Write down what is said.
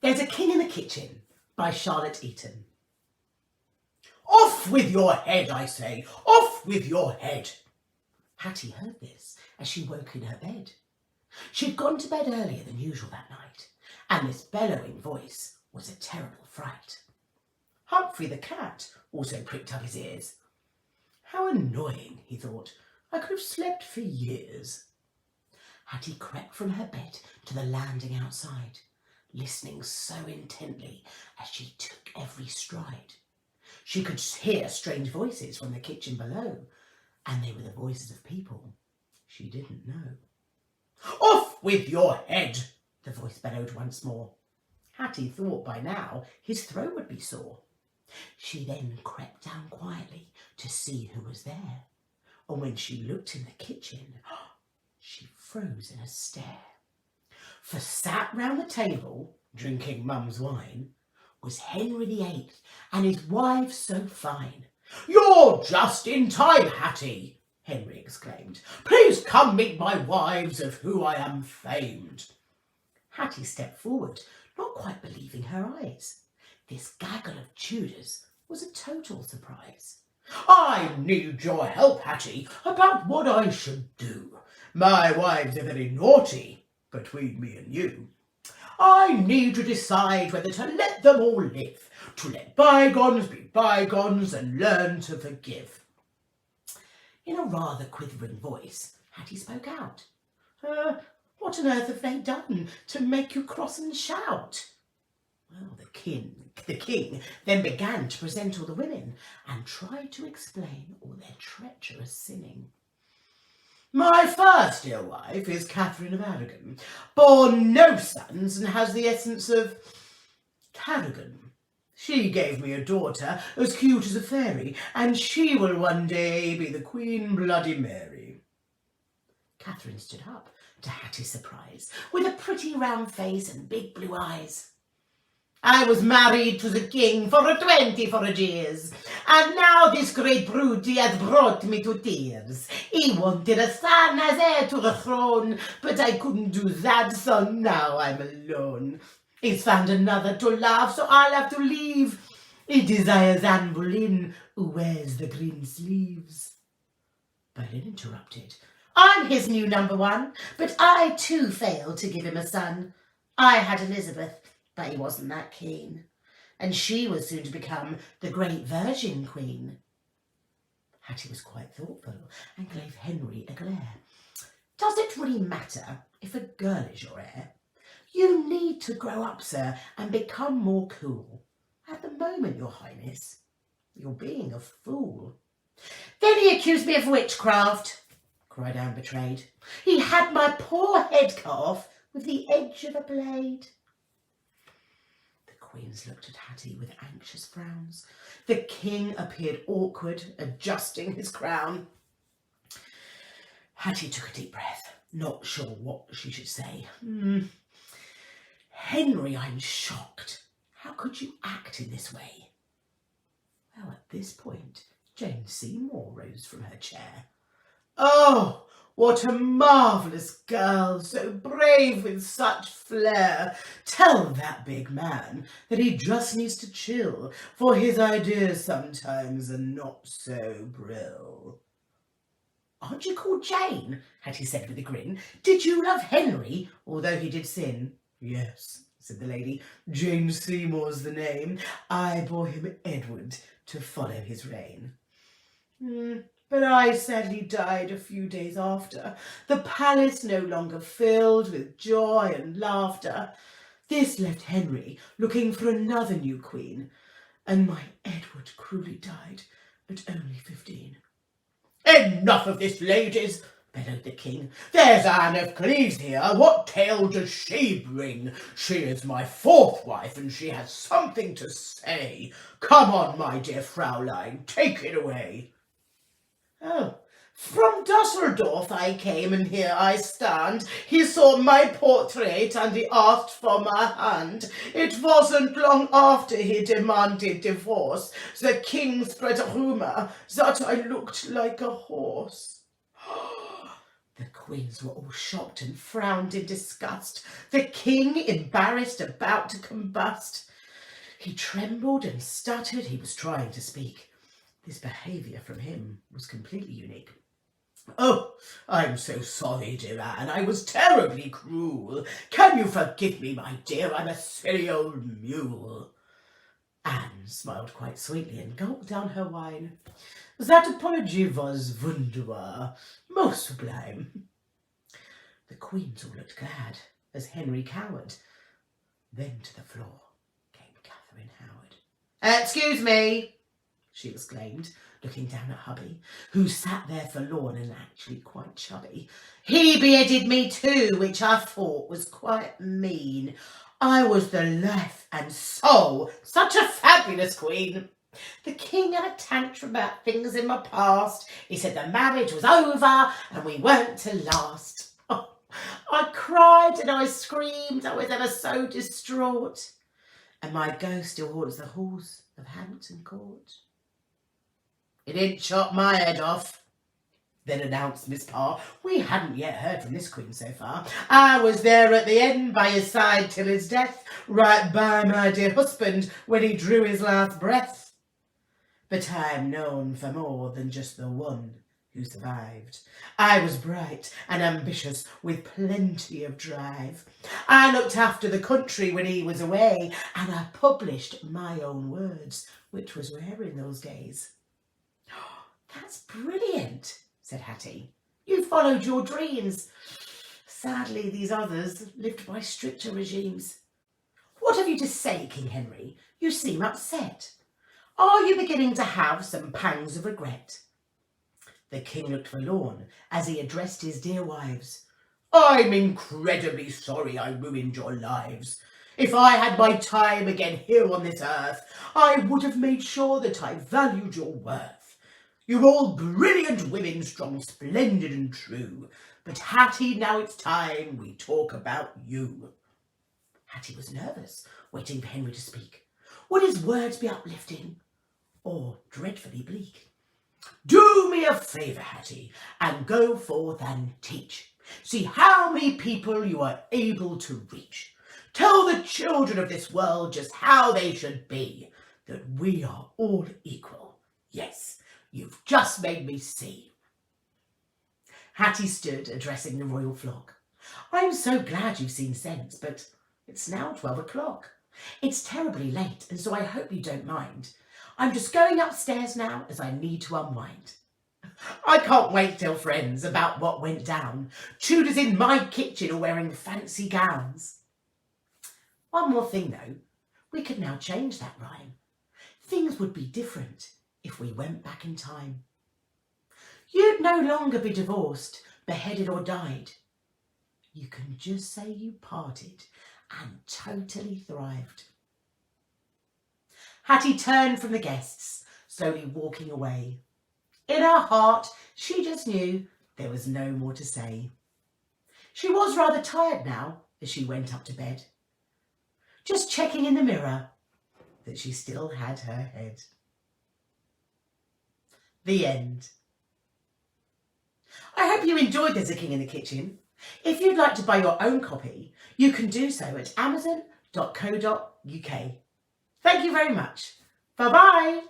There's a King in the Kitchen by Charlotte Eaton. Off with your head, I say, off with your head. Hattie heard this as she woke in her bed. She'd gone to bed earlier than usual that night, and this bellowing voice was a terrible fright. Humphrey the cat also pricked up his ears. How annoying, he thought. I could have slept for years. Hattie crept from her bed to the landing outside, listening so intently as she took every stride. She could hear strange voices from the kitchen below, and they were the voices of people she didn't know. Off with your head, the voice bellowed once more. Hattie thought by now his throat would be sore. She then crept down quietly to see who was there, and when she looked in the kitchen, she froze in a stare. For sat round the table, drinking Mum's wine, was Henry VIII and his wife so fine. You're just in time, Hattie, Henry exclaimed. Please come meet my wives of who I am famed. Hattie stepped forward, not quite believing her eyes. This gaggle of Tudors was a total surprise. I need your help, Hattie, about what I should do. My wives are very naughty, between me and you. I need to decide whether to let them all live, to let bygones be bygones and learn to forgive. In a rather quivering voice, Hattie spoke out. What on earth have they done to make you cross and shout? Well, the king then began to present all the women and tried to explain all their treacherous sinning. My first dear wife is Catherine of Aragon, born no sons and has the essence of tarragon. She gave me a daughter as cute as a fairy, and she will one day be the Queen Bloody Mary. Catherine stood up, to Hattie's surprise, with a pretty round face and big blue eyes. I was married to the king for 24 years, and now this great brute he has brought me to tears. He wanted a son as heir to the throne, but I couldn't do that, so now I'm alone. He's found another to love, so I'll have to leave. He desires Anne Boleyn, who wears the green sleeves. Boleyn interrupted. I'm his new number one, but I too failed to give him a son. I had Elizabeth, but he wasn't that keen, and she was soon to become the great Virgin Queen. Hattie was quite thoughtful and gave Henry a glare. Does it really matter if a girl is your heir? You need to grow up, sir, and become more cool. At the moment, your highness, you're being a fool. Then he accused me of witchcraft, cried Anne, betrayed. He had my poor head cut off with the edge of a blade. The queens looked at Hattie with anxious frowns. The king appeared awkward, adjusting his crown. Hattie took a deep breath, not sure what she should say. Henry, I'm shocked. How could you act in this way? Well, at this point, Jane Seymour rose from her chair. Oh, what a marvellous girl, so brave with such flair. Tell that big man that he just needs to chill, for his ideas sometimes are not so brill. Aren't you called Jane? Hattie said with a grin. Did you love Henry, although he did sin? Yes, said the lady. Jane Seymour's the name. I bore him Edward to follow his reign. But I sadly died a few days after, the palace no longer filled with joy and laughter. This left Henry looking for another new queen, and my Edward cruelly died at only 15. Enough of this, ladies, bellowed the king. There's Anne of Cleves here. What tale does she bring? She is my fourth wife, and she has something to say. Come on, my dear Fraulein, take it away. Oh, from Dusseldorf I came, and here I stand. He saw my portrait, and he asked for my hand. It wasn't long after he demanded divorce. The king spread a rumour that I looked like a horse. The queens were all shocked and frowned in disgust. The king, embarrassed, about to combust. He trembled and stuttered. He was trying to speak. This behaviour from him was completely unique. "Oh, I'm so sorry, dear Anne. I was terribly cruel. Can you forgive me, my dear? I'm a silly old mule." Anne smiled quite sweetly and gulped down her wine. "That apology was wunderbar, most sublime." The queens all looked glad as Henry cowered. Then to the floor came Catherine Howard. "Excuse me," she exclaimed, looking down at hubby, who sat there forlorn and actually quite chubby. "He beheaded me too, which I thought was quite mean. I was the life and soul, such a fabulous queen. The king had a tantrum about things in my past. He said the marriage was over and we weren't to last. Oh, I cried and I screamed. I was ever so distraught. And my ghost still haunts the halls of Hampton Court." "It didn't chop my head off," then announced Miss Parr. We hadn't yet heard from this queen so far. "I was there at the end by his side till his death, right by my dear husband when he drew his last breath. But I am known for more than just the one who survived. I was bright and ambitious with plenty of drive. I looked after the country when he was away, and I published my own words, which was rare in those days." "That's brilliant," said Hattie. "You followed your dreams. Sadly, these others lived by stricter regimes. What have you to say, King Henry? You seem upset. Are you beginning to have some pangs of regret?" The king looked forlorn as he addressed his dear wives. "I'm incredibly sorry I ruined your lives. If I had my time again here on this earth, I would have made sure that I valued your worth. You're all brilliant women, strong, splendid and true. But Hattie, now it's time we talk about you." Hattie was nervous, waiting for Henry to speak. Would his words be uplifting or dreadfully bleak? "Do me a favour, Hattie, and go forth and teach. See how many people you are able to reach. Tell the children of this world just how they should be, that we are all equal. Yes, you've just made me see." Hattie stood addressing the royal flock. "I'm so glad you've seen sense, but it's now 12 o'clock. It's terribly late, and so I hope you don't mind. I'm just going upstairs now as I need to unwind. I can't wait to tell friends about what went down. Tudors in my kitchen are wearing fancy gowns." One more thing though, we could now change that rhyme. Things would be different if we went back in time. You'd no longer be divorced, beheaded or died. You can just say you parted and totally thrived. Hattie turned from the guests, slowly walking away. In her heart, she just knew there was no more to say. She was rather tired now as she went up to bed, just checking in the mirror that she still had her head. The end. I hope you enjoyed There's a King in the Kitchen. If you'd like to buy your own copy, you can do so at amazon.co.uk. Thank you very much. Bye-bye.